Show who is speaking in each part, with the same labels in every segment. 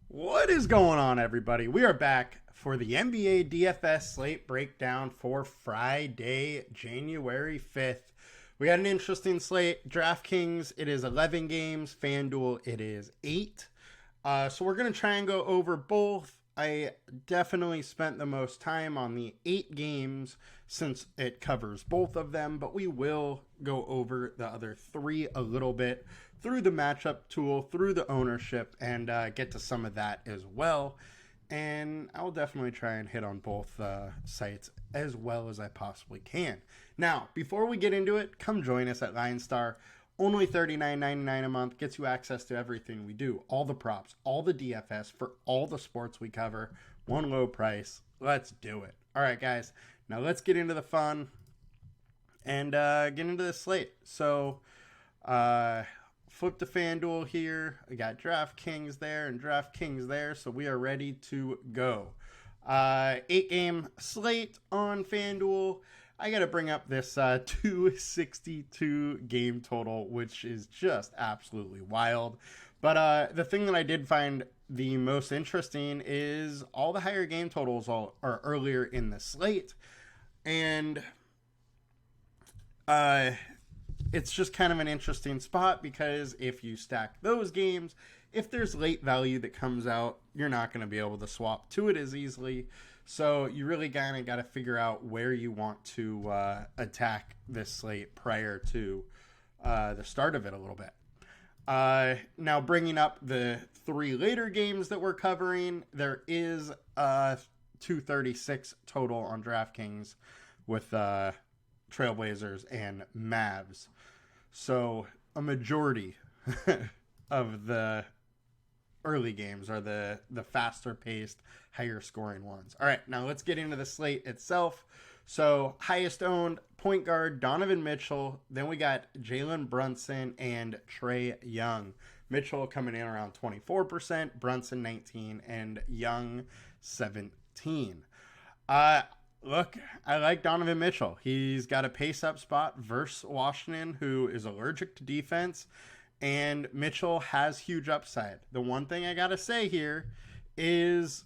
Speaker 1: What is going on, everybody? We are back for the NBA DFS Slate Breakdown for Friday, January 5th. We got an interesting slate. Draftkings, it is 11 games. FanDuel, it is 8. So we're going to try and go over both. I definitely spent the most time on the 8 games since it covers both of them, but we will go over the other 3 a little bit through the matchup tool, through the ownership, and get to some of that as well. And I'll definitely try and hit on both sites as well as I possibly can. Now, before we get into it, come join us at LionStar. Only $39.99 a month gets you access to everything we do. All the props, all the DFS for all the sports we cover. One low price. Let's do it. All right, guys. Now let's get into the fun and get into the slate. So, flip to FanDuel here. I got DraftKings there and DraftKings there. So we are ready to go. 8-game slate on FanDuel. I got to bring up this 262 game total, which is just absolutely wild. But the thing that I did find the most interesting is all the higher game totals are earlier in the slate. And it's just kind of an interesting spot because if you stack those games, if there's late value that comes out, you're not going to be able to swap to it as easily. So you really kind of got to figure out where you want to attack this slate prior to the start of it a little bit. Now bringing up the 3 later games that we're covering, there is 236 total on DraftKings with Trailblazers and Mavs. So a majority of the early games are the faster paced, higher scoring ones. All right, now let's get into the slate itself. So highest owned point guard Donovan Mitchell. Then we got Jalen Brunson and Trae Young. Mitchell coming in around 24%, Brunson 19%, and Young 17%. Look, I like Donovan Mitchell. He's got a pace-up spot versus Washington, who is allergic to defense, and Mitchell has huge upside. The one thing I got to say here is,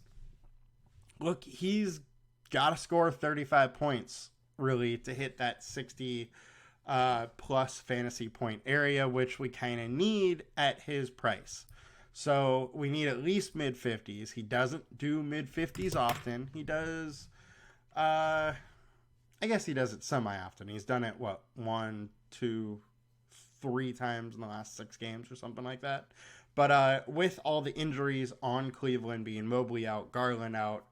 Speaker 1: look, he's got to score 35 points, really, to hit that 60 plus fantasy point area, which we kind of need at his price. So we need at least mid-50s. He doesn't do mid-50s often. He does... I guess he does it semi-often. He's done it, 1, 2, 3 times in the last 6 games or something like that. But with all the injuries on Cleveland, being Mobley out, Garland out,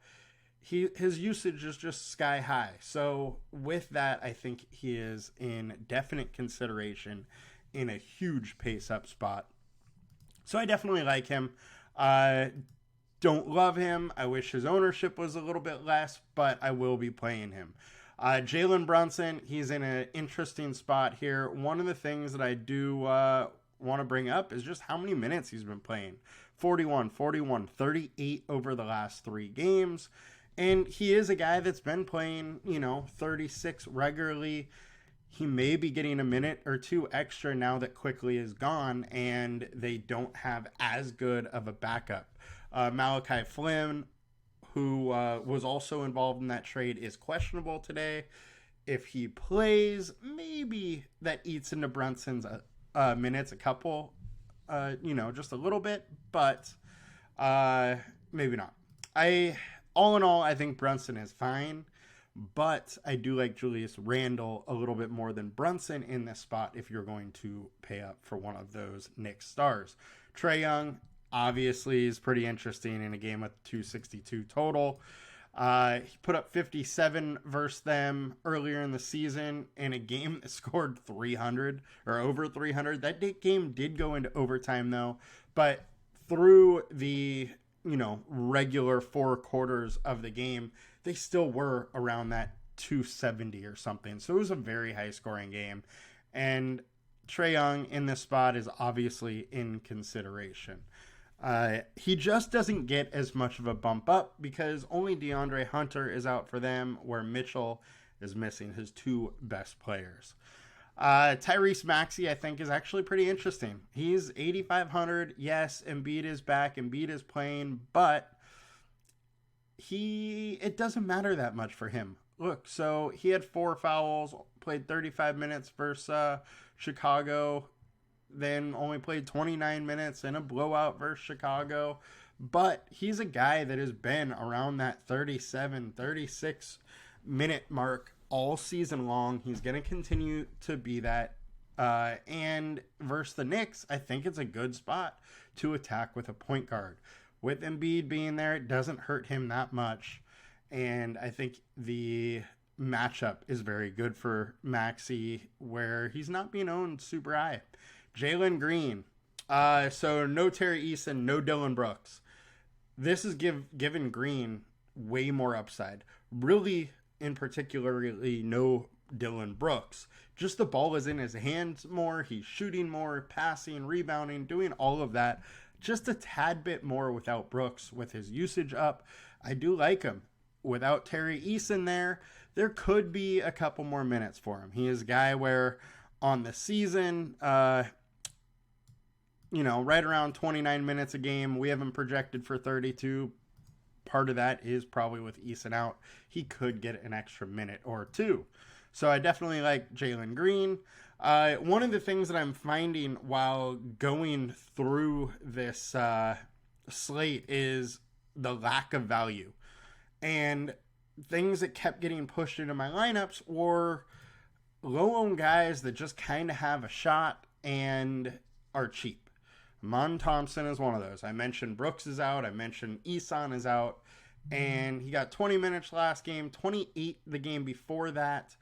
Speaker 1: his usage is just sky high. So with that, I think he is in definite consideration in a huge pace-up spot. So I definitely like him. Don't love him. I wish his ownership was a little bit less, but I will be playing him. Jalen Brunson, he's in an interesting spot here. One of the things that I do want to bring up is just how many minutes he's been playing. 41, 38 over the last 3 games. And he is a guy that's been playing, 36 regularly. He may be getting a minute or 2 extra now that Quickly is gone and they don't have as good of a backup. Malachi Flynn, who was also involved in that trade, is questionable today. If he plays, maybe that eats into Brunson's minutes a couple, just a little bit, but maybe not. All in all, I think Brunson is fine, but I do like Julius Randle a little bit more than Brunson in this spot if you're going to pay up for one of those Knicks stars. Trae Young, obviously, is pretty interesting in a game with 262 total. He put up 57 versus them earlier in the season in a game that scored 300 or over 300. That game did go into overtime, though. But through the, regular 4 quarters of the game, they still were around that 270 or something. So it was a very high-scoring game. And Trae Young in this spot is obviously in consideration. He just doesn't get as much of a bump up because only DeAndre Hunter is out for them, where Mitchell is missing his 2 best players. Tyrese Maxey, I think, is actually pretty interesting. He's 8,500. Yes, Embiid is back. Embiid is playing, but it doesn't matter that much for him. Look, so he had 4 fouls, played 35 minutes versus Chicago, then only played 29 minutes in a blowout versus Chicago. But he's a guy that has been around that 37, 36 minute mark all season long. He's going to continue to be that. And versus the Knicks, I think it's a good spot to attack with a point guard. With Embiid being there, it doesn't hurt him that much. And I think the matchup is very good for Maxey, where he's not being owned super high. Jalen Green. So no Terry Eason, no Dillon Brooks. This is given Green way more upside. Really, in particularly, no Dillon Brooks. Just the ball is in his hands more. He's shooting more, passing, rebounding, doing all of that. Just a tad bit more without Brooks, with his usage up. I do like him. Without Terry Eason there could be a couple more minutes for him. He is a guy where on the season, right around 29 minutes a game. We have him projected for 32. Part of that is probably with Eason out. He could get an extra minute or two. So I definitely like Jalen Green. One of the things that I'm finding while going through this slate is the lack of value. And things that kept getting pushed into my lineups were low-owned guys that just kind of have a shot and are cheap. Mon Thompson is one of those. I mentioned Brooks is out. I mentioned Eason is out. And he got 20 minutes last game, 28 the game before that.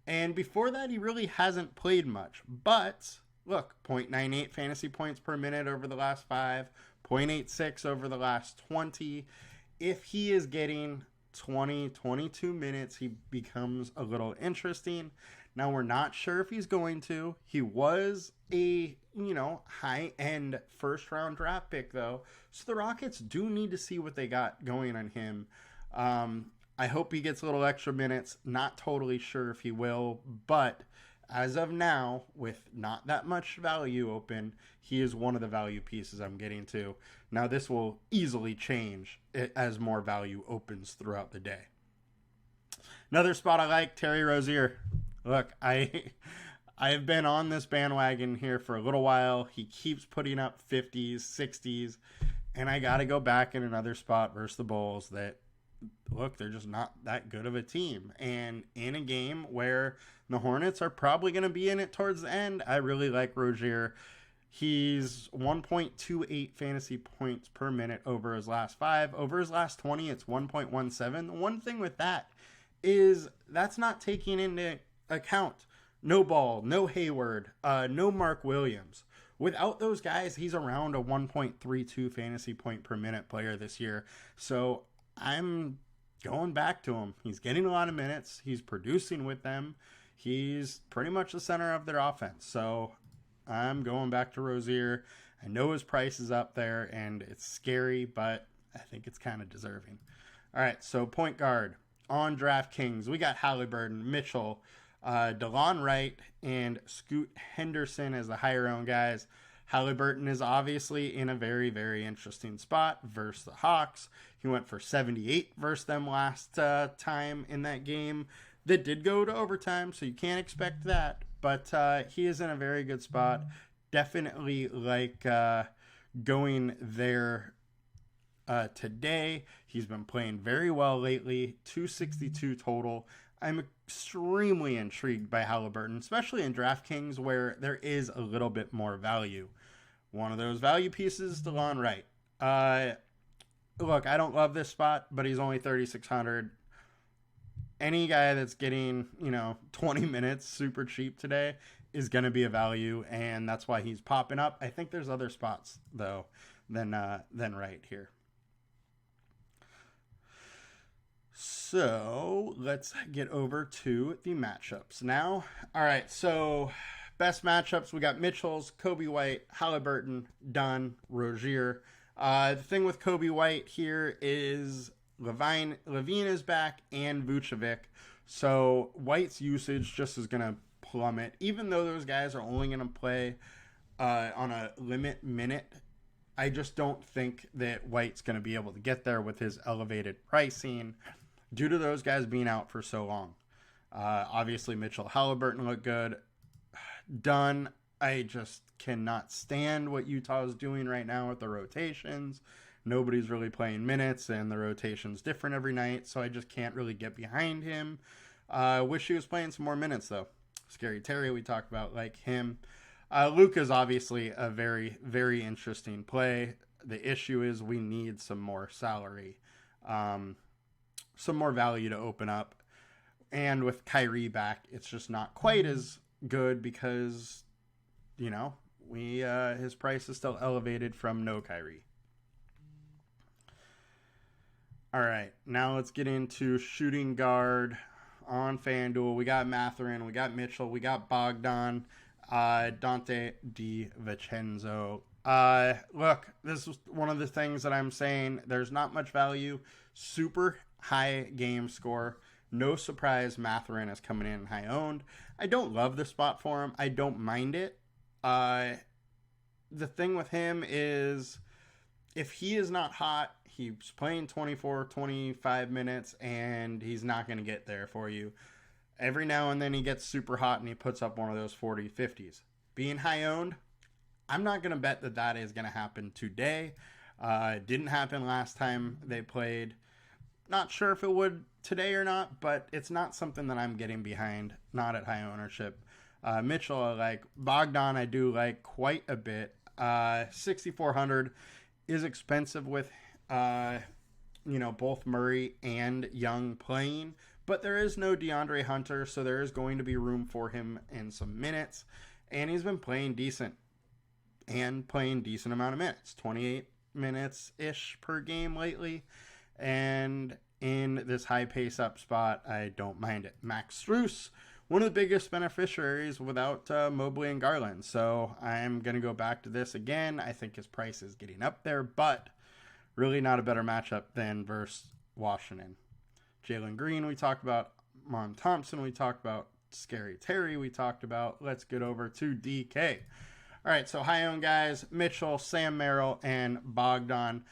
Speaker 1: And before that, he really hasn't played much. But, look, 0.98 fantasy points per minute over the last 5, 0.86 over the last 20. If he is getting 20, 22 minutes, he becomes a little interesting. Now, we're not sure if he's going to. He was a, high-end first-round draft pick, though. So the Rockets do need to see what they got going on him. I hope he gets a little extra minutes. Not totally sure if he will, but as of now, with not that much value open, he is one of the value pieces I'm getting to. Now, this will easily change as more value opens throughout the day. Another spot I like, Terry Rozier. Look, I've been on this bandwagon here for a little while. He keeps putting up 50s, 60s, and I got to go back in another spot versus the Bulls that, look, they're just not that good of a team. And in a game where the Hornets are probably going to be in it towards the end, I really like Rozier. He's 1.28 fantasy points per minute over his last 5. Over his last 20, it's 1.17. The one thing with that is that's not taking into account no Ball, no Hayward, no Mark Williams. Without those guys, he's around a 1.32 fantasy point per minute player this year. So I'm going back to him. He's getting a lot of minutes. He's producing with them. He's pretty much the center of their offense. So I'm going back to Rozier. I know his price is up there, and it's scary, but I think it's kind of deserving. All right, so point guard. On DraftKings, we got Halliburton, Mitchell, DeLon Wright, and Scoot Henderson as the higher-owned guys. Halliburton is obviously in a very, very interesting spot versus the Hawks. He went for 78 versus them last time in that game. That did go to overtime, so you can't expect that. But he is in a very good spot. Definitely like going there today. He's been playing very well lately. 262 total. I'm extremely intrigued by Halliburton, especially in DraftKings where there is a little bit more value. One of those value pieces, DeLon Wright. Look, I don't love this spot, but he's only 3,600. Any guy that's getting, 20 minutes super cheap today is going to be a value, and that's why he's popping up. I think there's other spots, though, than Wright here. So let's get over to the matchups now. All right, so best matchups, we got Mitchell's, Kobe White, Halliburton, Dunn, Rozier. The thing with Kobe White here is Levine is back and Vucevic. So White's usage just is going to plummet, even though those guys are only going to play on a limit minute. I just don't think that White's going to be able to get there with his elevated pricing due to those guys being out for so long. Obviously, Mitchell Halliburton looked good. Done. I just cannot stand what Utah is doing right now with the rotations. Nobody's really playing minutes, and the rotation's different every night, so I just can't really get behind him. Wish he was playing some more minutes, though. Scary Terry, we talked about, like him. Luka's obviously a very, very interesting play. The issue is we need some more salary, some more value to open up. And with Kyrie back, it's just not quite as good because, you know, his price is still elevated from no Kyrie. All right, now let's get into shooting guard on FanDuel. We got Mathurin, we got Mitchell, we got Bogdan, Dante DiVincenzo. Look, this is one of the things that I'm saying. There's not much value. Super high game score. No surprise Mathurin is coming in high owned. I don't love the spot for him. I don't mind it. The thing with him is if he is not hot, he's playing 24, 25 minutes, and he's not going to get there for you. Every now and then he gets super hot and he puts up one of those 40, 50s. Being high owned, I'm not going to bet that that is going to happen today. It didn't happen last time they played. Not sure if it would today or not, but it's not something that I'm getting behind, not at high ownership. Mitchell, I like. Bogdan, I do like quite a bit. 6,400 is expensive with, both Murray and Young playing, but there is no DeAndre Hunter, so there is going to be room for him in some minutes, and he's been playing decent and playing decent amount of minutes, 28 minutes-ish per game lately, and in this high pace up spot, I don't mind it. Max Strus, one of the biggest beneficiaries without Mobley and Garland. So I'm going to go back to this again. I think his price is getting up there, but really not a better matchup than versus Washington. Jalen Green, we talked about. Mon Thompson, we talked about. Scary Terry, we talked about. Let's get over to DK. All right, so high-owned guys, Mitchell, Sam Merrill, and Bogdan.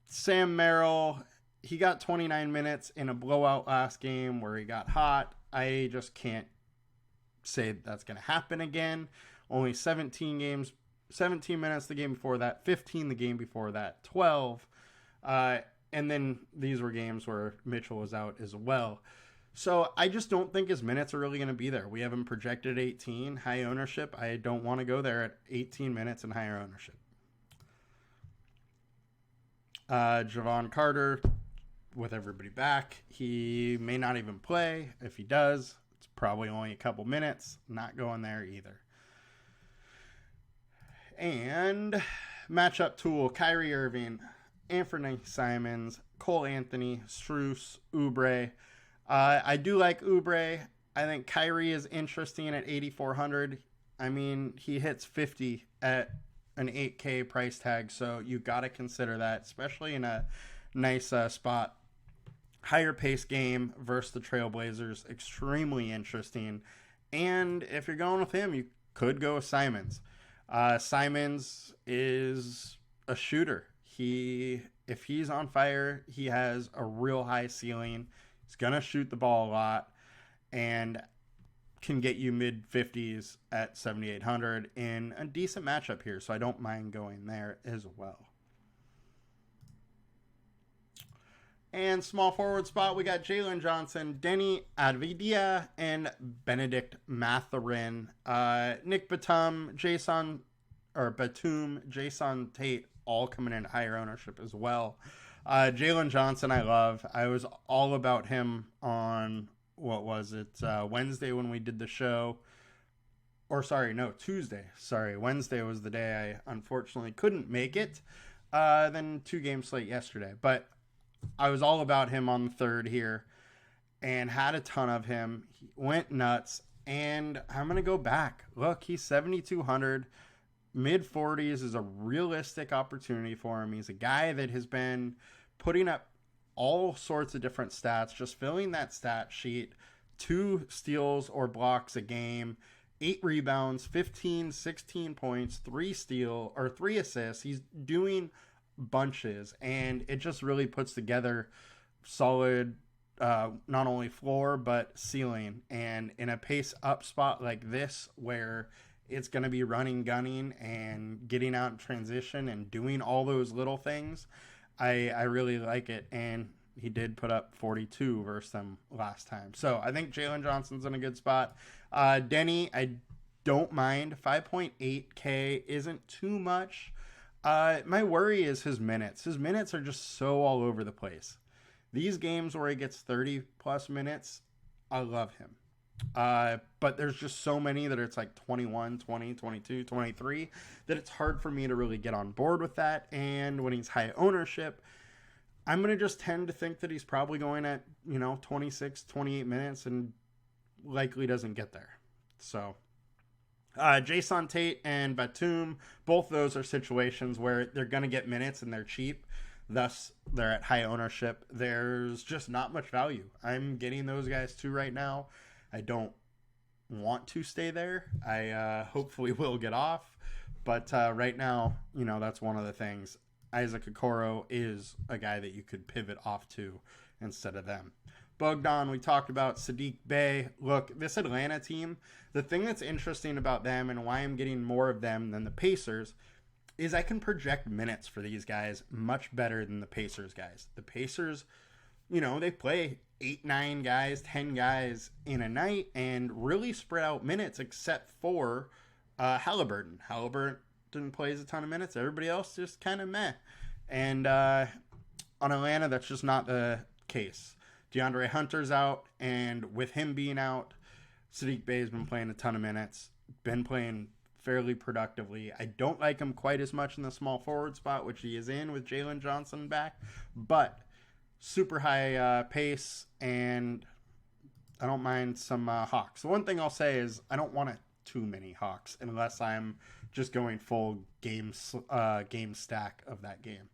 Speaker 1: Sam Merrill, he got 29 minutes in a blowout last game where he got hot. I just can't say that's going to happen again. Only 17 minutes the game before that, 15 the game before that, 12. And then these were games where Mitchell was out as well. So I just don't think his minutes are really going to be there. We have him projected 18, high ownership. I don't want to go there at 18 minutes and higher ownership. Javon Carter, with everybody back, he may not even play. If he does, it's probably only a couple minutes. Not going there either. And matchup tool, Kyrie Irving, Anthony Simons, Cole Anthony, Strus, Oubre. I do like Oubre. I think Kyrie is interesting at 8,400. I mean, he hits 50 at an 8K price tag, so you got to consider that, especially in a nice spot. Higher pace game versus the Trailblazers, extremely interesting. And if you're going with him, you could go with Simons. Simons is a shooter. If he's on fire, he has a real high ceiling. He's going to shoot the ball a lot and can get you mid-50s at 7,800 in a decent matchup here, so I don't mind going there as well. And small forward spot, we got Jalen Johnson, Denny Avdia, and Benedict Mathurin. Nick Batum, Jason Tate, all coming in higher ownership as well. Jalen Johnson, I love. I was all about him on, Wednesday when we did the show. Tuesday. Wednesday was the day I unfortunately couldn't make it. Then 2-game slate yesterday. But I was all about him on the third here and had a ton of him. He went nuts, and I'm going to go back. Look, he's 7,200. Mid-40s is a realistic opportunity for him. He's a guy that has been putting up all sorts of different stats, just filling that stat sheet. 2 steals or blocks a game, 8 rebounds, 15, 16 points, 3 assists. He's doing bunches, and it just really puts together solid not only floor but ceiling. And in a pace up spot like this, where it's going to be running, gunning, and getting out in transition and doing all those little things, I really like it. And he did put up 42 versus them last time. So I think Jalen Johnson's in a good spot. Denny, I don't mind. 5.8K isn't too much. My worry is his minutes. His minutes are just so all over the place. These games where he gets 30 plus minutes, I love him. But there's just so many that it's like 21, 20, 22, 23 that it's hard for me to really get on board with that. And when he's high ownership, I'm going to just tend to think that he's probably going at, 26, 28 minutes and likely doesn't get there. So Jason Tate and Batum, both those are situations where they're going to get minutes and they're cheap. Thus, they're at high ownership. There's just not much value. I'm getting those guys too right now. I don't want to stay there. I hopefully will get off. But right now, that's one of the things. Isaac Okoro is a guy that you could pivot off to instead of them. Bogdan, we talked about. Sadiq Bey. Look, this Atlanta team, the thing that's interesting about them and why I'm getting more of them than the Pacers is I can project minutes for these guys much better than the Pacers guys. The Pacers, they play 8, 9 guys, 10 guys in a night and really spread out minutes except for Halliburton. Halliburton plays a ton of minutes. Everybody else just kind of meh. And on Atlanta, that's just not the case. DeAndre Hunter's out, and with him being out, Sadiq Bey's been playing a ton of minutes, been playing fairly productively. I don't like him quite as much in the small forward spot, which he is in with Jalen Johnson back, but super high pace, and I don't mind some Hawks. The one thing I'll say is I don't want too many Hawks unless I'm just going full game stack of that game.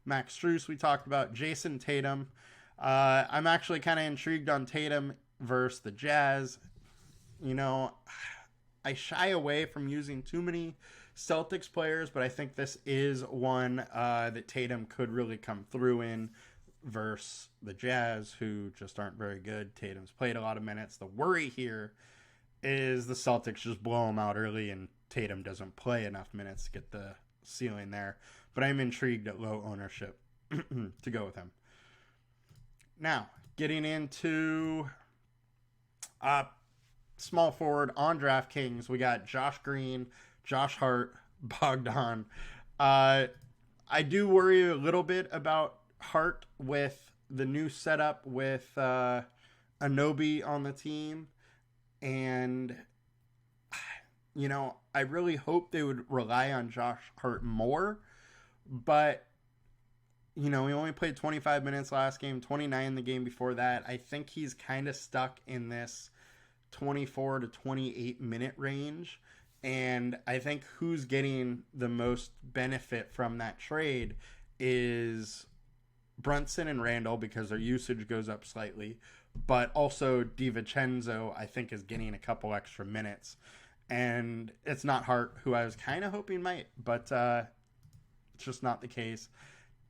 Speaker 1: Max Strus we talked about. Jason Tatum. I'm actually kind of intrigued on Tatum versus the Jazz. I shy away from using too many Celtics players, but I think this is one that Tatum could really come through in versus the Jazz, who just aren't very good. Tatum's played a lot of minutes. The worry here is the Celtics just blow him out early and Tatum doesn't play enough minutes to get the ceiling there. But I'm intrigued at low ownership to go with him. Now, getting into small forward on DraftKings, we got Josh Green, Josh Hart, Bogdan. I do worry a little bit about Hart with the new setup with Anunoby on the team. And, I really hope they would rely on Josh Hart more. But, he only played 25 minutes last game, 29 the game before that. I think he's kind of stuck in this 24 to 28 minute range. And I think who's getting the most benefit from that trade is Brunson and Randall, because their usage goes up slightly. But also DiVincenzo, I think, is getting a couple extra minutes. And it's not Hart, who I was kind of hoping might, but it's just not the case.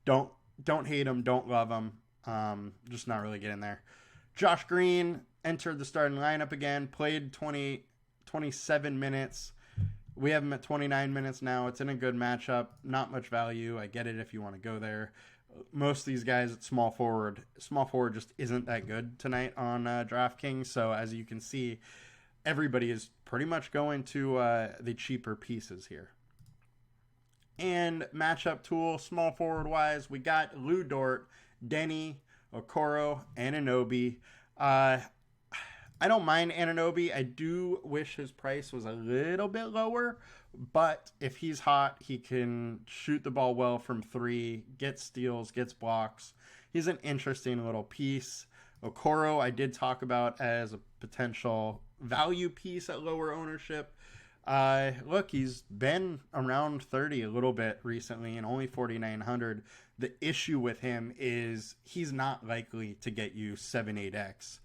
Speaker 1: Don't hate him, don't love him. Just not really getting there. Josh Green entered the starting lineup again, played 27 minutes. We have him at 29 minutes now. It's in a good matchup. Not much value. I get it if you want to go there. Most of these guys at small forward just isn't that good tonight on DraftKings. So as you can see, everybody is pretty much going to the cheaper pieces here. And matchup tool, small forward wise, we got Lou Dort, Denny, Okoro, Anunoby. I don't mind Anunoby. I do wish his price was a little bit lower, but if he's hot, he can shoot the ball well from 3, get steals, gets blocks. He's an interesting little piece. Okoro, I did talk about as a potential value piece at lower ownership. Look, he's been around 30 a little bit recently and only 4,900. The issue with him is he's not likely to get you 7-8x.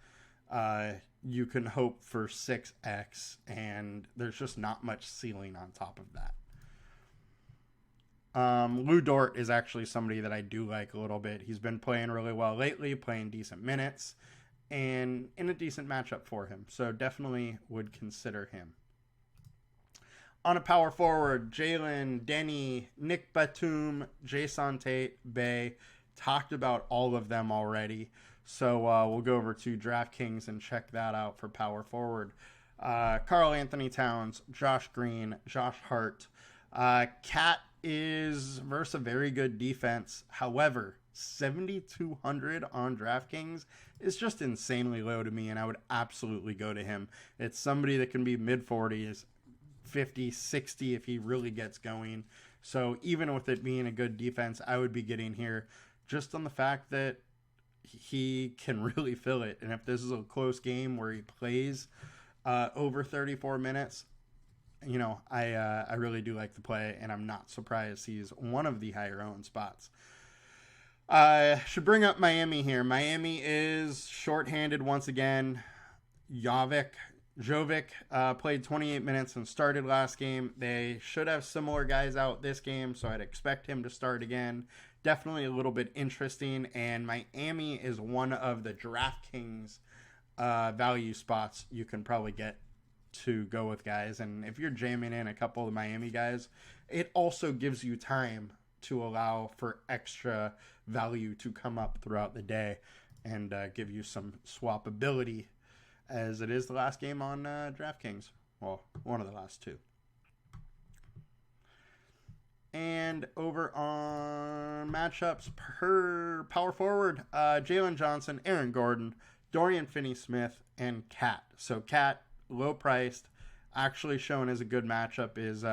Speaker 1: you can hope for 6x, and there's just not much ceiling on top of that. Lou Dort is actually somebody that I do like a little bit. He's been playing really well lately, playing decent minutes, and in a decent matchup for him. So definitely would consider him. On a power forward, Jalen, Denny, Nick Batum, Jason Tate, Bay. Talked about all of them already. So we'll go over to DraftKings and check that out for power forward. Karl Anthony Towns, Josh Green, Josh Hart. Cat is versus a very good defense. However, 7,200 on DraftKings is just insanely low to me, and I would absolutely go to him. It's somebody that can be mid-40s, 50, 60 if he really gets going. So even with it being a good defense, I would be getting here just on the fact that he can really fill it. And if this is a close game where he plays over 34 minutes, you know, I really do like the play, and I'm not surprised he's one of the higher owned spots. Should bring up Miami here. Miami is shorthanded once again. Jovic played 28 minutes and started last game. They should have similar guys out this game, so I'd expect him to start again. Definitely a little bit interesting, and Miami is one of the DraftKings value spots you can probably get to go with guys. And if you're jamming in a couple of Miami guys, it also gives you time to allow for extra value to come up throughout the day and give you some swappability, as it is the last game on DraftKings. Well, one of the last two. And over on matchups per power forward, Jalen Johnson, Aaron Gordon, Dorian Finney-Smith, and Cat. So Cat, low priced, actually shown as a good matchup, is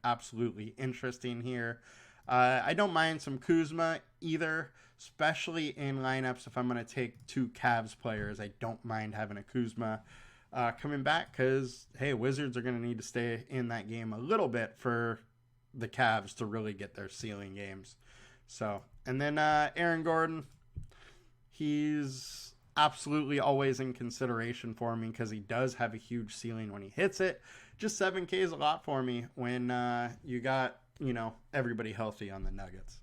Speaker 1: absolutely interesting here. I don't mind some Kuzma either, especially in lineups. If I'm going to take two Cavs players, I don't mind having a Kuzma coming back, because, hey, Wizards are going to need to stay in that game a little bit for the Cavs to really get their ceiling games. So, and then Aaron Gordon, he's absolutely always in consideration for me because he does have a huge ceiling when he hits it. Just 7K is a lot for me when you got, you know, everybody healthy on the Nuggets.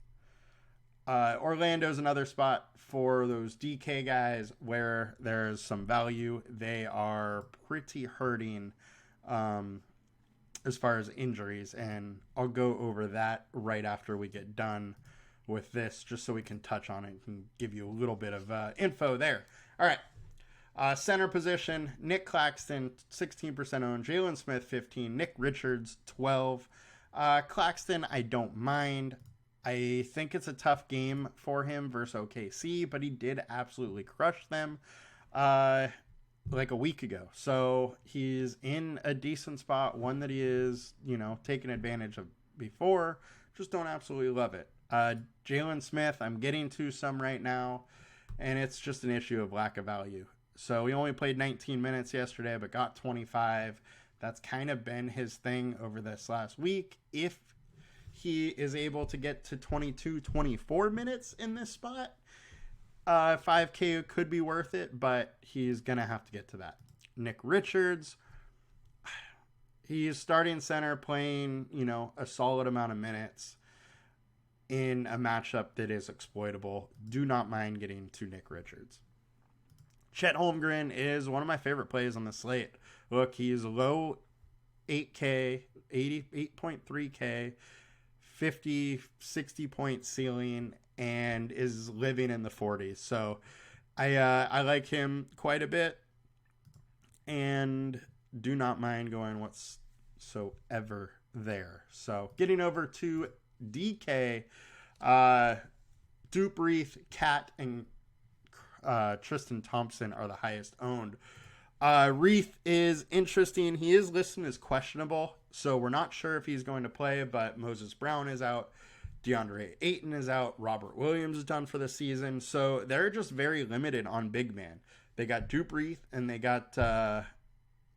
Speaker 1: Orlando's another spot for those DK guys where there's some value. They are pretty hurting as far as injuries, and I'll go over that right after we get done with this, just so we can touch on it and give you a little bit of info there. All right. Center position, Nick Claxton, 16% owned. Jalen Smith, 15. Nick Richards, 12. Claxton, I don't mind. I think it's a tough game for him versus OKC, but he did absolutely crush them like a week ago. So he's in a decent spot, one that he is, you know, taken advantage of before. Just don't absolutely love it. Jalen Smith, I'm getting to some right now, and it's just an issue of lack of value. So he only played 19 minutes yesterday, but got 25. That's kind of been his thing over this last week. If he is able to get to 22, 24 minutes in this spot, 5K could be worth it, but he's going to have to get to that. Nick Richards, he's starting center, playing, you know, a solid amount of minutes in a matchup that is exploitable. Do not mind getting to Nick Richards. Chet Holmgren is one of my favorite plays on the slate. Look, he's low 8K, 88.3K, 50, 60 point ceiling, and is living in the 40s. So I like him quite a bit, and do not mind going whatsoever there. So getting over to DK, Dupe Reith, Cat, and Tristan Thompson are the highest owned. Reith is interesting. He is listed as questionable, so we're not sure if he's going to play, but Moses Brown is out. DeAndre Ayton is out. Robert Williams is done for the season. So they're just very limited on big man. They got Dupe Reith, and they got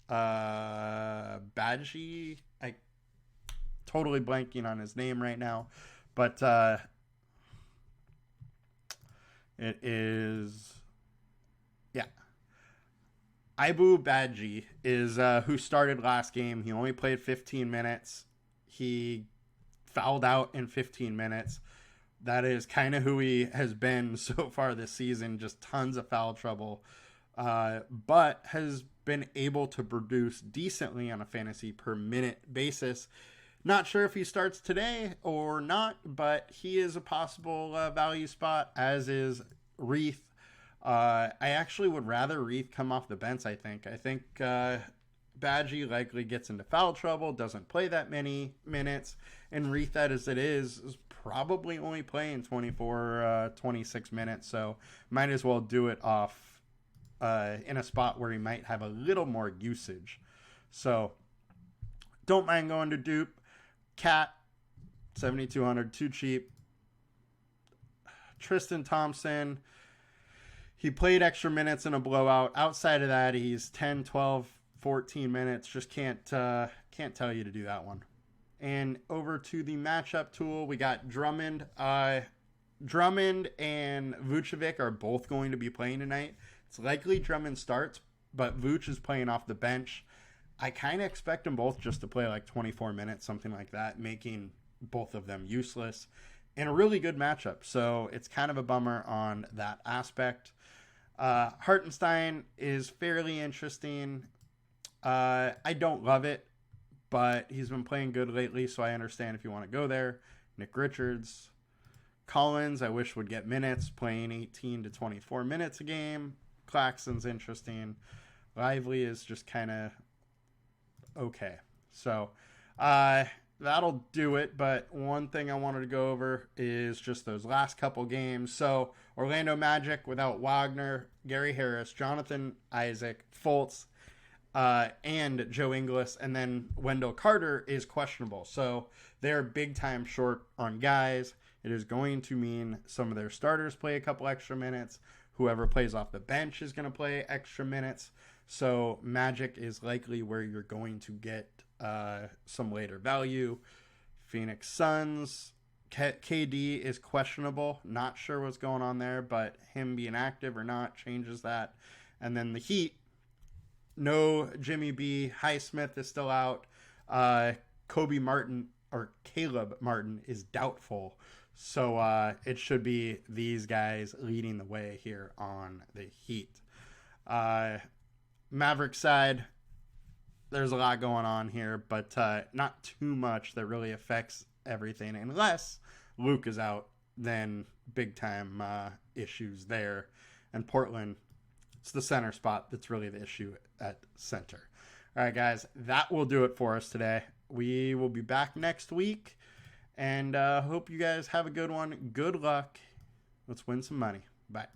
Speaker 1: Badgie. I totally blanking on his name right now, but it is, yeah. Ibu Badji is who started last game. He only played 15 minutes. He fouled out in 15 minutes. That is kind of who he has been so far this season. Just tons of foul trouble. But has been able to produce decently on a fantasy per minute basis. Not sure if he starts today or not, but he is a possible value spot, as is Reith. I actually would rather Reith come off the bench, I think. I think Badgie likely gets into foul trouble, doesn't play that many minutes, and Reith, that as it is probably only playing 24, 26 minutes, so might as well do it off in a spot where he might have a little more usage. So don't mind going to dupe. Cat, 7,200, too cheap. Tristan Thompson, he played extra minutes in a blowout. Outside of that, he's 10, 12, 14 minutes. Just can't tell you to do that one. And over to the matchup tool, we got Drummond. Drummond and Vucevic are both going to be playing tonight. It's likely Drummond starts, but Vuce is playing off the bench. I kind of expect them both just to play like 24 minutes, something like that, making both of them useless. And a really good matchup, so it's kind of a bummer on that aspect. Hartenstein is fairly interesting. I don't love it, but he's been playing good lately, so I understand if you want to go there. Nick Richards. Collins, I wish would get minutes, playing 18 to 24 minutes a game. Claxton's interesting. Lively is just kind of okay. So that'll do it, but one thing I wanted to go over is just those last couple games. So Orlando Magic without Wagner, Gary Harris, Jonathan Isaac, Fultz, and Joe Ingles, and then Wendell Carter is questionable. So they're big time short on guys. It is going to mean some of their starters play a couple extra minutes. Whoever plays off the bench is going to play extra minutes. So Magic is likely where you're going to get some later value. Phoenix Suns, KD is questionable. Not sure what's going on there, but him being active or not changes that. And then the Heat, no Jimmy B. Highsmith is still out. Caleb Martin is doubtful. So it should be these guys leading the way here on the Heat. Maverick side, there's a lot going on here, but not too much that really affects everything. Unless Luke is out, then big time issues there. And Portland, it's the center spot that's really the issue at center. All right, guys, that will do it for us today. We will be back next week. And hope you guys have a good one. Good luck. Let's win some money. Bye.